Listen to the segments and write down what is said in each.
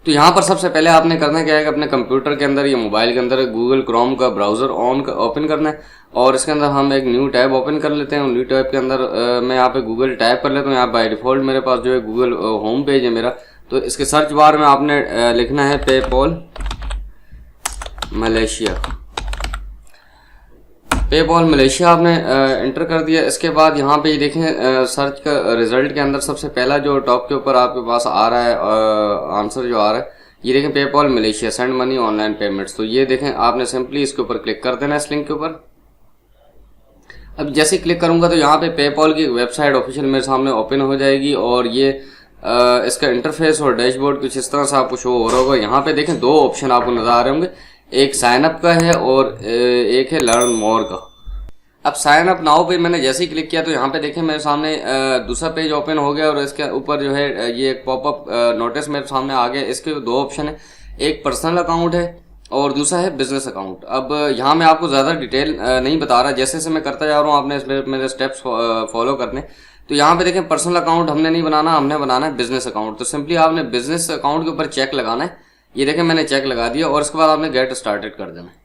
तो यहाँ पर सबसे पहले आपने करना क्या है कि अपने कंप्यूटर के अंदर या मोबाइल के अंदर गूगल क्रोम का ब्राउज़र ओपन करना है और इसके अंदर हम एक न्यू टैब ओपन कर लेते हैं। न्यू टैब के अंदर मैं यहाँ पे गूगल टाइप कर लेता हूँ। यहाँ बाय डिफ़ॉल्ट मेरे पास जो है गूगल होम पेज है मेरा। तो इसके सर्च बार में आपने लिखना है पेपॉल मलेशिया। पेपॉल मलेशिया आपने इंटर कर दिया। इसके बाद यहाँ पे ये देखें सर्च का रिजल्ट के अंदर सबसे पहला जो टॉप के ऊपर आपके पास आ रहा है आंसर जो आ रहा है, ये देखें PayPal Malaysia send money online payments. तो ये देखें आपने सिंपली इसके ऊपर क्लिक कर देना है, इस लिंक के ऊपर। अब जैसे क्लिक करूँगा तो यहाँ पे पेपॉल की वेबसाइट ऑफिशियल मेरे सामने ओपन हो जाएगी और ये इसका इंटरफेस और डैशबोर्ड कुछ इस तरह से आपको शो हो रहा होगा। यहाँ पे देखें दो ऑप्शन आपको नजर आ रहे होंगे, एक साइन अप का है और एक है लर्न मोर का। अब साइन अप नाउ पे मैंने जैसे ही क्लिक किया तो यहाँ पे देखें मेरे सामने दूसरा पेज ओपन हो गया और इसके ऊपर जो है ये एक पॉपअप नोटिस मेरे सामने आ गया। इसके दो ऑप्शन है, एक पर्सनल अकाउंट है और दूसरा है बिजनेस अकाउंट। अब यहाँ मैं आपको ज़्यादा डिटेल नहीं बता रहा, जैसे जैसे मैं करता जा रहा हूँ आपने इसमें मेरे स्टेप्स फॉलो करने। तो यहाँ पे देखें पर्सनल अकाउंट हमने नहीं बनाना, हमने बनाना है बिजनेस अकाउंट। तो सिंपली आपने बिजनेस अकाउंट के ऊपर चेक लगाना है। ये देखें मैंने चेक लगा दिया और इसके बाद आपने गेट स्टार्टेड कर देना है।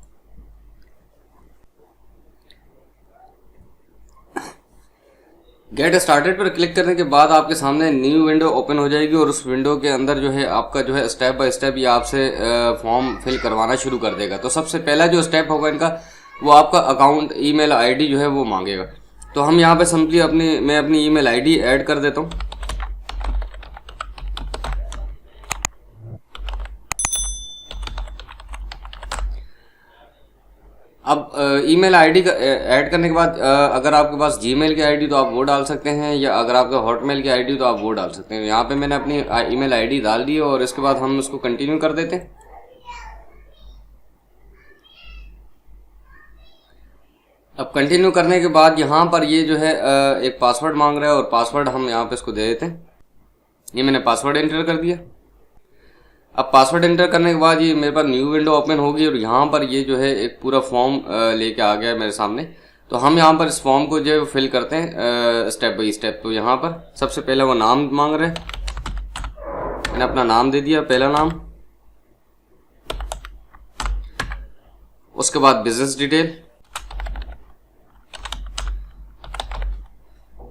गेट स्टार्टेड पर क्लिक करने के बाद आपके सामने न्यू विंडो ओपन हो जाएगी और उस विंडो के अंदर जो है आपका जो है स्टेप बाय स्टेप ये आपसे फॉर्म फिल करवाना शुरू कर देगा। तो सबसे पहला जो स्टेप होगा इनका वो आपका अकाउंट ईमेल आईडी जो है वो मांगेगा। तो हम यहाँ पे सिंपली मैं अपनी ईमेल आईडी ऐड कर देता हूँ। अब ईमेल आईडी का ऐड करने के बाद अगर आपके पास जीमेल की आईडी तो आप वो डाल सकते हैं, या अगर आपका हॉटमेल की आईडी तो आप वो डाल सकते हैं। यहाँ पे मैंने अपनी ईमेल आईडी डाल दी और इसके बाद हम उसको कंटिन्यू कर देते हैं। अब कंटिन्यू करने के बाद यहाँ पर ये जो है एक पासवर्ड मांग रहा है और पासवर्ड हम यहाँ पे इसको दे देते हैं। ये मैंने पासवर्ड एंटर कर दिया। अब पासवर्ड एंटर करने के बाद ये मेरे पास न्यू विंडो ओपन होगी और यहाँ पर ये जो है एक पूरा फॉर्म लेके आ गया है मेरे सामने। तो हम यहाँ पर इस फॉर्म को जो है फिल करते हैं स्टेप बाय स्टेप। तो यहाँ पर सबसे पहले वो नाम मांग रहे हैं, मैंने अपना नाम दे दिया, पहला नाम। उसके बाद बिजनेस डिटेल,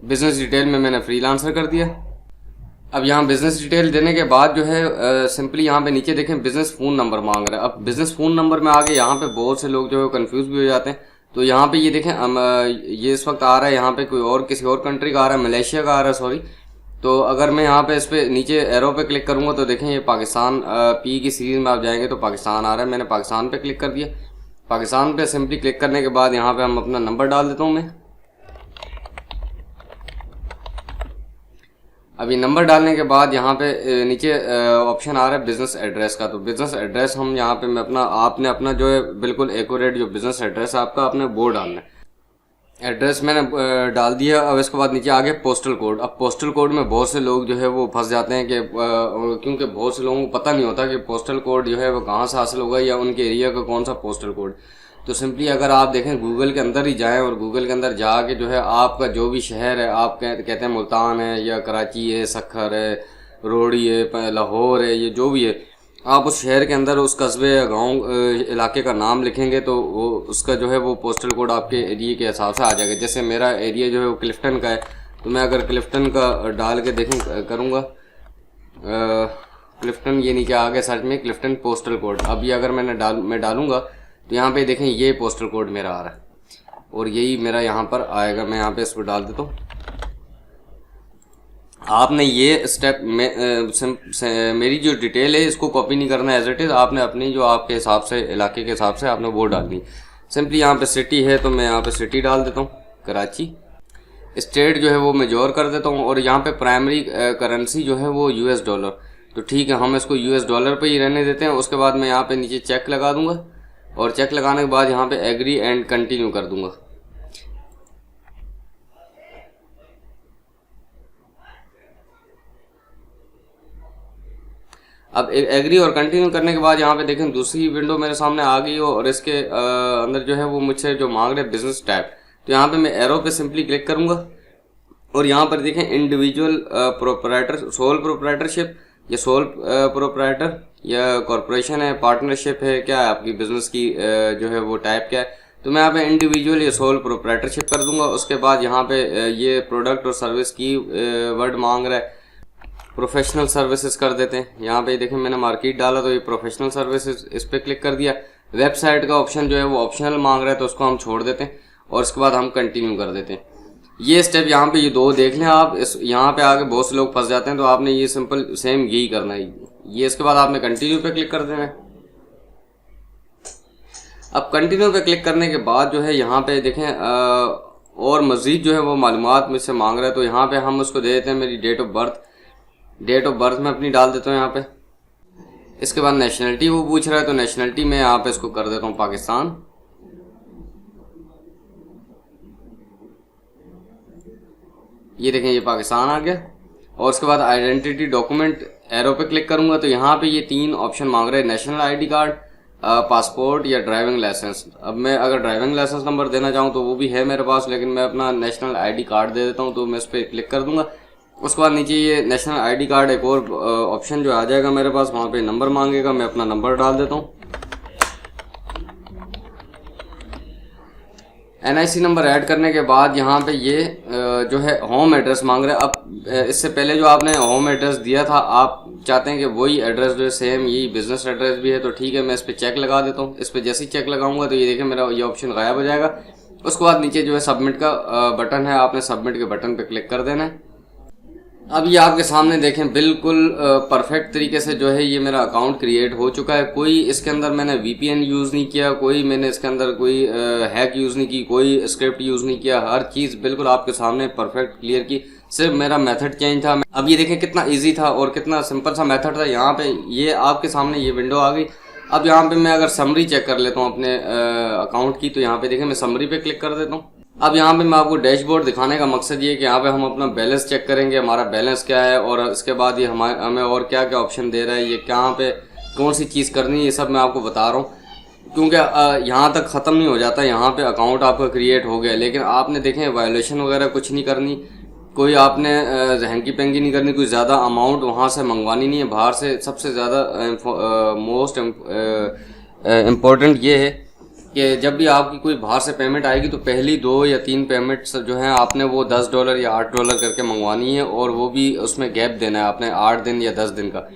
बिजनेस डिटेल में मैंने फ्रीलांसर कर दिया। अब यहाँ बिजनेस डिटेल देने के बाद जो है सिंपली यहाँ पे नीचे देखें बिजनेस फ़ोन नंबर मांग रहा है। अब बिजनेस फ़ोन नंबर में आगे यहाँ पे बहुत से लोग जो है कंफ्यूज भी हो जाते हैं। तो यहाँ पे ये देखें ये इस वक्त आ रहा है, यहाँ पे कोई और किसी और कंट्री का आ रहा है, मलेशिया का आ रहा है सॉरी। तो अगर मैं यहाँ पे इस पर नीचे एरो पे क्लिक करूँगा तो देखें ये पाकिस्तान पी की सीरीज़ में आप जाएंगे तो पाकिस्तान आ रहा है। मैंने पाकिस्तान पर क्लिक कर दिया। पाकिस्तान पर सिंपली क्लिक करने के बाद यहाँ पर हम अपना नंबर डाल देता हूँ मैं। अभी नंबर डालने के बाद यहाँ पे नीचे ऑप्शन आ रहा है बिजनेस एड्रेस का। तो बिजनेस एड्रेस हम यहाँ पे आपने अपना जो है बिल्कुल एक्यूरेट जो बिजनेस एड्रेस है आपका आपने वो डालना है। एड्रेस मैंने डाल दिया। अब इसके बाद नीचे आ गया पोस्टल कोड। अब पोस्टल कोड में बहुत से लोग जो है वो फंस जाते हैं कि क्योंकि बहुत से लोगों को पता नहीं होता कि पोस्टल कोड जो है वो कहाँ से हासिल होगा या उनके एरिया का कौन सा पोस्टल कोड। तो सिंपली अगर आप देखें गूगल के अंदर ही जाएं और गूगल के अंदर जाके जो है आपका जो भी शहर है, आप कहते हैं मुल्तान है या कराची है, सखर है, रोड़ी है, लाहौर है, ये जो भी है, आप उस शहर के अंदर उस कस्बे या गांव इलाके का नाम लिखेंगे तो वो उसका जो है वो पोस्टल कोड आपके एरिया के हिसाब से आ जाएगा। जैसे मेरा एरिया जो है वो क्लिफ्टन का है तो मैं अगर क्लिफ्टन का डाल के देखें करूँगा क्लिफ्टन, ये नीचे आ गया सर्च में क्लिफ्टन पोस्टल कोड। अब ये अगर मैं डालूंगा तो यहाँ पे देखें ये पोस्टल कोड मेरा आ रहा है और यही मेरा यहाँ पर आएगा। मैं यहाँ पे इसको डाल देता हूँ। आपने ये स्टेप मेरी जो डिटेल है इसको कॉपी नहीं करना एज इट इज़, आपने अपनी जो आपके हिसाब से इलाके के हिसाब से आपने वो डालनी। सिंपली यहाँ पे सिटी है तो मैं यहाँ पे सिटी डाल देता हूँ कराची। स्टेट जो है वो मेजोर कर देता हूँ और यहाँ पे प्राइमरी करेंसी जो है वो US डॉलर। तो ठीक है, हम इसको US डॉलर पे ही रहने देते हैं। उसके बाद मैं यहाँ पे नीचे चेक लगा दूंगा और चेक लगाने के बाद यहाँ पे एग्री एंड कंटिन्यू कर दूंगा। अब एग्री और कंटिन्यू करने के बाद यहाँ पे देखें दूसरी विंडो मेरे सामने आ गई हो और इसके अंदर जो है वो मुझसे जो मांग रहे बिजनेस टैब। तो यहाँ पे मैं एरो पे सिंपली क्लिक करूँगा और यहाँ पर देखें इंडिविजुअल प्रोप्राइटर, सोल प्रोप्राइटरशिप या सोल प्रोप्राइटर, या कॉरपोरेशन है, पार्टनरशिप है, क्या है आपकी बिजनेस की जो है वो टाइप क्या है। तो मैं यहाँ पे इंडिविजुअल या सोल प्रोप्राइटरशिप कर दूंगा। उसके बाद यहाँ पे ये प्रोडक्ट और सर्विस की वर्ड मांग रहा है, प्रोफेशनल सर्विसेज कर देते हैं। यहाँ पे देखें मैंने मार्केट डाला तो ये प्रोफेशनल सर्विसेज, इस पर क्लिक कर दिया। वेबसाइट का ऑप्शन जो है वो ऑप्शनल मांग रहा है तो उसको हम छोड़ देते हैं और उसके बाद हम कंटिन्यू कर देते हैं। ये स्टेप यहाँ पे ये दो देख लें आप। इस यहाँ पे आके बहुत से लोग फंस जाते हैं, तो आपने ये सिंपल सेम यही करना है ये। इसके बाद आपने कंटिन्यू पे क्लिक कर देना है। अब कंटिन्यू पे क्लिक करने के बाद जो है यहाँ पे देखें और मज़ीद जो है वो मालूमात मुझसे मांग रहा है, तो यहाँ पे हम उसको दे देते हैं मेरी date of birth. Date of birth मैं अपनी डाल देता हूँ यहाँ पे। इसके बाद नेशनलिटी वो पूछ रहा है, तो नेशनलिटी में यहाँ पे इसको कर देता हूँ पाकिस्तान। ये देखें ये पाकिस्तान आ गया। और उसके बाद आइडेंटिटी डॉक्यूमेंट एरो पे क्लिक करूंगा तो यहाँ पे ये 3 ऑप्शन मांग रहे हैं, नेशनल आईडी कार्ड, पासपोर्ट या ड्राइविंग लाइसेंस। अब मैं अगर ड्राइविंग लाइसेंस नंबर देना चाहूँ तो वो भी है मेरे पास, लेकिन मैं अपना नेशनल आईडी कार्ड दे देता हूँ। तो मैं इस पर क्लिक कर दूंगा। उसके बाद नीचे ये नेशनल आईडी कार्ड एक और ऑप्शन जो आ जाएगा मेरे पास, वहाँ पे नंबर मांगेगा, मैं अपना नंबर डाल देता हूँ। NIC नंबर ऐड करने के बाद यहाँ पे ये जो है होम एड्रेस मांग रहे हैं। अब इससे पहले जो आपने होम एड्रेस दिया था, आप चाहते हैं कि वही एड्रेस जो है सेम यही बिजनेस एड्रेस भी है, तो ठीक है मैं इस पर चेक लगा देता हूँ। इस पर जैसे ही चेक लगाऊंगा तो ये देखें मेरा ये ऑप्शन गायब हो जाएगा। उसके बाद नीचे जो है सबमिट का बटन है, आपने सबमिट के बटन पर क्लिक कर देना है। अब ये आपके सामने देखें बिल्कुल परफेक्ट तरीके से जो है ये मेरा अकाउंट क्रिएट हो चुका है। कोई इसके अंदर मैंने VPN यूज़ नहीं किया, कोई मैंने इसके अंदर कोई हैक यूज़ नहीं की, कोई स्क्रिप्ट यूज़ नहीं किया। हर चीज़ बिल्कुल आपके सामने परफेक्ट क्लियर की, सिर्फ मेरा मेथड चेंज था। अब ये देखें कितना ईजी था और कितना सिंपल सा मेथड था। यहाँ पे ये आपके सामने ये विंडो आ गई। अब यहाँ पे मैं अगर समरी चेक कर लेता हूँ अपने अकाउंट की, तो यहाँ पे देखें मैं समरी पे क्लिक कर देता हूँ। अब यहाँ पे मैं आपको डैशबोर्ड दिखाने का मकसद ये है कि यहाँ पे हम अपना बैलेंस चेक करेंगे, हमारा बैलेंस क्या है, और इसके बाद ये हमें और क्या क्या ऑप्शन दे रहा है, ये कहाँ पे कौन सी चीज़ करनी है, ये सब मैं आपको बता रहा हूँ। क्योंकि यहाँ तक ख़त्म नहीं हो जाता, यहाँ पे अकाउंट आपका क्रिएट हो गया, लेकिन आपने देखें वायोलेशन वगैरह कुछ नहीं करनी, कोई आपने हैंकी पेंकी नहीं करनी, कोई ज़्यादा अमाउंट वहाँ से मंगवानी नहीं है बाहर से। सबसे ज़्यादा मोस्ट इम्पोर्टेंट ये है कि जब भी आपकी कोई बाहर से पेमेंट आएगी तो पहली 2 या 3 पेमेंट्स जो हैं आपने वो $10 या $8 करके मंगवानी है, और वो भी उसमें गैप देना है आपने 8 दिन या 10 दिन का।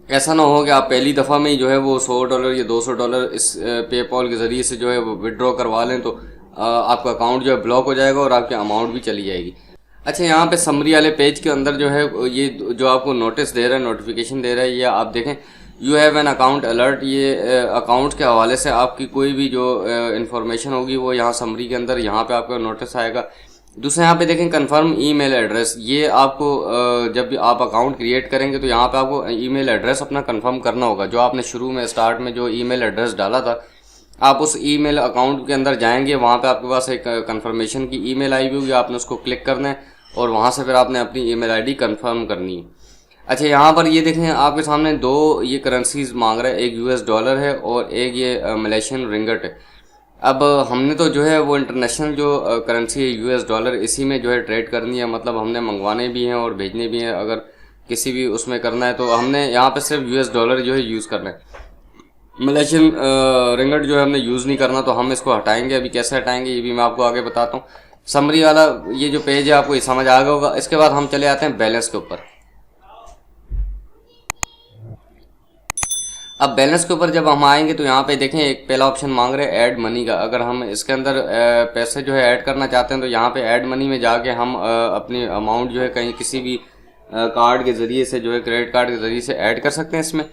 ऐसा ना हो कि आप पहली दफ़ा में ही जो है वो $100 या $200 इस पेपॉल के ज़रिए से जो है वो विड्रॉ करवा लें, तो आपका अकाउंट जो है ब्लॉक हो जाएगा और आपकी अमाउंट भी चली जाएगी। अच्छा, यहाँ पे समरी वाले पेज के अंदर जो है ये जो आपको नोटिस दे रहा है, नोटिफिकेशन दे रहा है, ये आप देखें you have an account alert. ये अकाउंट के हवाले से आपकी कोई भी जो इन्फॉर्मेशन होगी वो यहाँ समरी के अंदर यहाँ पे आपका नोटिस आएगा। दूसरा यहाँ पे देखें कंफर्म ईमेल एड्रेस। ये आपको जब भी आप अकाउंट क्रिएट करेंगे तो यहाँ पे आपको ईमेल एड्रेस अपना कंफर्म करना होगा। जो आपने शुरू में स्टार्ट में जो ईमेल एड्रेस डाला था, आप उस ईमेल अकाउंट के अंदर जाएंगे, वहाँ पे आपके पास एक कंफर्मेशन की ईमेल आई हुई होगी, आपने उसको क्लिक करना है और वहाँ से फिर आपने अपनी ईमेल आईडी कंफर्म करनी है। अच्छा, यहाँ पर ये देखें आपके सामने 2 ये करेंसीज मांग रहा है, एक US$ है और एक ये मलेशियन रिंगट है। अब हमने तो जो है वो इंटरनेशनल जो करेंसी है US$, इसी में जो है ट्रेड करनी है, मतलब हमने मंगवाने भी हैं और भेजने भी हैं। अगर किसी भी उसमें करना है तो हमने यहाँ पे सिर्फ US$ जो है यूज़ करना है। मलेशियन रिंगट जो है हमने यूज़ नहीं करना, तो हम इसको हटाएंगे। अभी कैसे हटाएंगे ये भी मैं आपको आगे बताता हूँ। समरी वाला ये जो पेज है आपको ये समझ आ गया होगा। इसके बाद हम चले आते हैं बैलेंस के ऊपर। अब बैलेंस के ऊपर जब हम आएंगे तो यहाँ पे देखें एक पहला ऑप्शन मांग रहे हैं ऐड मनी का। अगर हम इसके अंदर पैसे जो है ऐड करना चाहते हैं तो यहाँ पे ऐड मनी में जाके हम अपनी अमाउंट जो है कहीं किसी भी कार्ड के ज़रिए से जो है क्रेडिट कार्ड के ज़रिए से ऐड कर सकते हैं इसमें,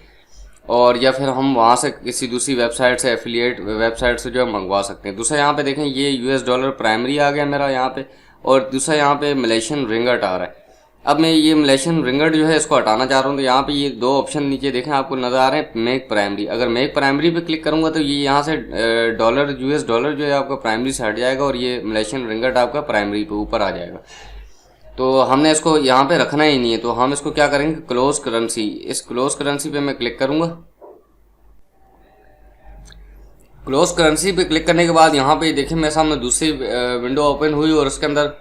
और या फिर हम वहाँ से किसी दूसरी वेबसाइट से एफिलिएट वेबसाइट से जो है मंगवा सकते हैं। दूसरा यहाँ पे देखें ये US$ प्राइमरी आ गया मेरा यहाँ पे, और दूसरा यहाँ पे मलेशियन रिंगट आ रहा है। अब मैं ये मलेशियन रिंगट जो है इसको हटाना चाह रहा हूँ, तो यहाँ पे ये 2 ऑप्शन नीचे देखें आपको नज़र आ रहे हैं, मेक प्राइमरी। अगर मेक प्राइमरी पे क्लिक करूँगा तो ये यहाँ से US$ जो है आपका प्राइमरी से हट जाएगा और ये मलेशियन रिंगट आपका प्राइमरी पे ऊपर आ जाएगा। तो हमने इसको यहाँ पे रखना ही नहीं है, तो हम इसको क्या करेंगे, क्लोज करेंसी। इस क्लोज करेंसी पे मैं क्लिक करूँगा। क्लोज करेंसी पे क्लिक करने के बाद यहाँ पे देखें मेरे सामने दूसरी विंडो ओपन हुई और उसके अंदर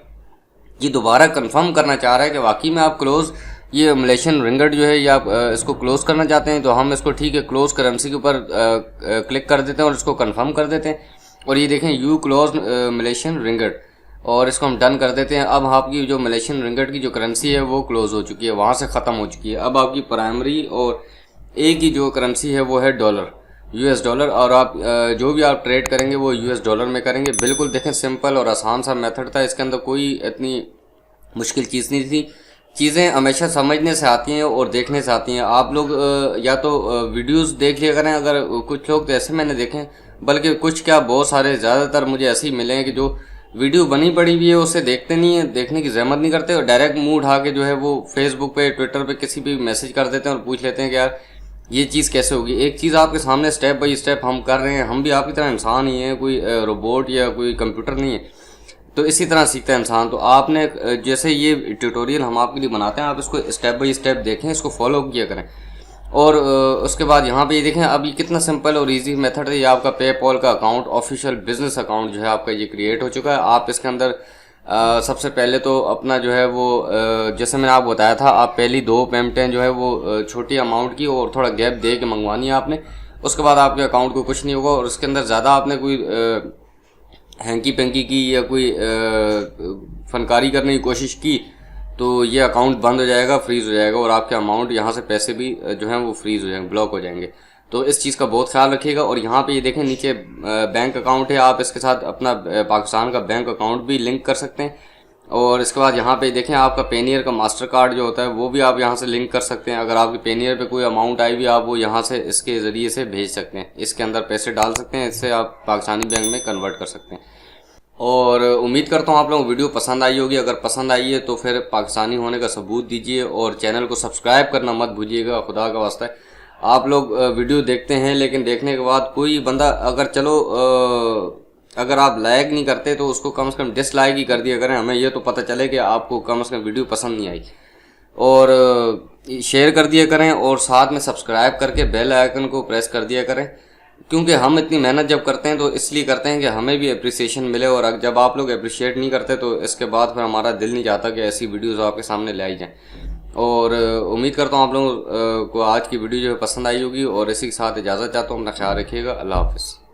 ये दोबारा कंफर्म करना चाह रहा है कि वाकई में आप क्लोज ये मलेशियन रिंगट जो है, ये आप इसको क्लोज़ करना चाहते हैं तो हम इसको ठीक है क्लोज़ करेंसी के ऊपर क्लिक कर देते हैं और इसको कंफर्म कर देते हैं। और ये देखें यू क्लोज मलेशियन रिंगट, और इसको हम डन कर देते हैं। अब आपकी जो मलेशियन रिंगट की जो करेंसी है वो क्लोज़ हो चुकी है, वहाँ से ख़त्म हो चुकी है। अब आपकी प्राइमरी और एक ही जो करेंसी है वो है डॉलर, US डॉलर, और आप जो भी आप ट्रेड करेंगे वो US डॉलर में करेंगे। बिल्कुल देखें सिंपल और आसान सा मेथड था, इसके अंदर कोई इतनी मुश्किल चीज़ नहीं थी। चीज़ें हमेशा समझने से आती हैं और देखने से आती हैं। आप लोग या तो वीडियोस देख लिया करें, अगर कुछ लोग तो ऐसे मैंने देखे, बल्कि कुछ क्या बहुत सारे ज़्यादातर मुझे ऐसे ही मिले हैं कि जो वीडियो बनी पड़ी हुई है उसे देखते नहीं है, देखने की जहमत नहीं करते और डायरेक्ट मुंह उठा के जो है वो फेसबुक पे ट्विटर पे किसी भी मैसेज कर देते हैं और पूछ लेते हैं कि यार ये चीज़ कैसे होगी। एक चीज़ आपके सामने स्टेप बाय स्टेप हम कर रहे हैं, हम भी आपकी तरह इंसान ही हैं, कोई रोबोट या कोई कंप्यूटर नहीं है। तो इसी तरह सीखता है इंसान। तो आपने जैसे ये ट्यूटोरियल हम आपके लिए बनाते हैं, आप इसको स्टेप बाय स्टेप देखें, इसको फॉलो किया करें। और उसके बाद यहाँ पे ये देखें, अब ये कितना सिंपल और इजी मेथड है। ये आपका पेपॉल का अकाउंट, ऑफिशियल बिजनेस अकाउंट जो है आपका ये क्रिएट हो चुका है। आप इसके अंदर सबसे पहले तो अपना जो है वो जैसे मैंने आपको बताया था, आप पहली 2 पेमेंटें जो है वो छोटी अमाउंट की और थोड़ा गैप दे के मंगवानी है आपने। उसके बाद आपके अकाउंट को कुछ नहीं होगा और उसके अंदर ज़्यादा आपने कोई हैंकी पेंकी की या कोई फनकारी करने की कोशिश की तो ये अकाउंट बंद हो जाएगा, फ्रीज़ हो जाएगा और आपके अमाउंट यहाँ से पैसे भी जो हैं वो फ्रीज़ हो जाएंगे, ब्लॉक हो जाएंगे। तो इस चीज़ का बहुत ख्याल रखिएगा। और यहाँ पे ये देखें नीचे बैंक अकाउंट है, आप इसके साथ अपना पाकिस्तान का बैंक अकाउंट भी लिंक कर सकते हैं। और इसके बाद यहाँ पे देखें आपका पेनियर का मास्टर कार्ड जो होता है वो भी आप यहाँ से लिंक कर सकते हैं। अगर आपके पेनियर पे कोई अमाउंट आई हुई आप वो यहाँ से इसके ज़रिए से भेज सकते हैं, इसके अंदर पैसे डाल सकते हैं, इससे आप पाकिस्तानी बैंक में कन्वर्ट कर सकते हैं। और उम्मीद करता हूँ आप लोगों को वीडियो पसंद आई होगी। अगर पसंद आई है तो फिर पाकिस्तानी होने का सबूत दीजिए और चैनल को सब्सक्राइब करना मत भूलिएगा, खुदा का वास्ता है। आप लोग वीडियो देखते हैं लेकिन देखने के बाद कोई बंदा अगर चलो अगर आप लाइक नहीं करते तो उसको कम से कम डिसलाइक ही कर दिया करें, हमें ये तो पता चले कि आपको कम से कम वीडियो पसंद नहीं आई। और शेयर कर दिया करें और साथ में सब्सक्राइब करके बेल आइकन को प्रेस कर दिया करें, क्योंकि हम इतनी मेहनत जब करते हैं तो इसलिए करते हैं कि हमें भी अप्रिसिएशन मिले। और जब आप लोग अप्रिशिएट नहीं करते तो इसके बाद फिर हमारा दिल नहीं चाहता कि ऐसी वीडियोस आपके सामने ले आई जाएं। और उम्मीद करता हूँ आप लोगों को आज की वीडियो जो है पसंद आई होगी और इसी के साथ इजाज़त चाहता हूँ। अपना ख्याल रखिएगा। अल्लाह हाफ़िज़।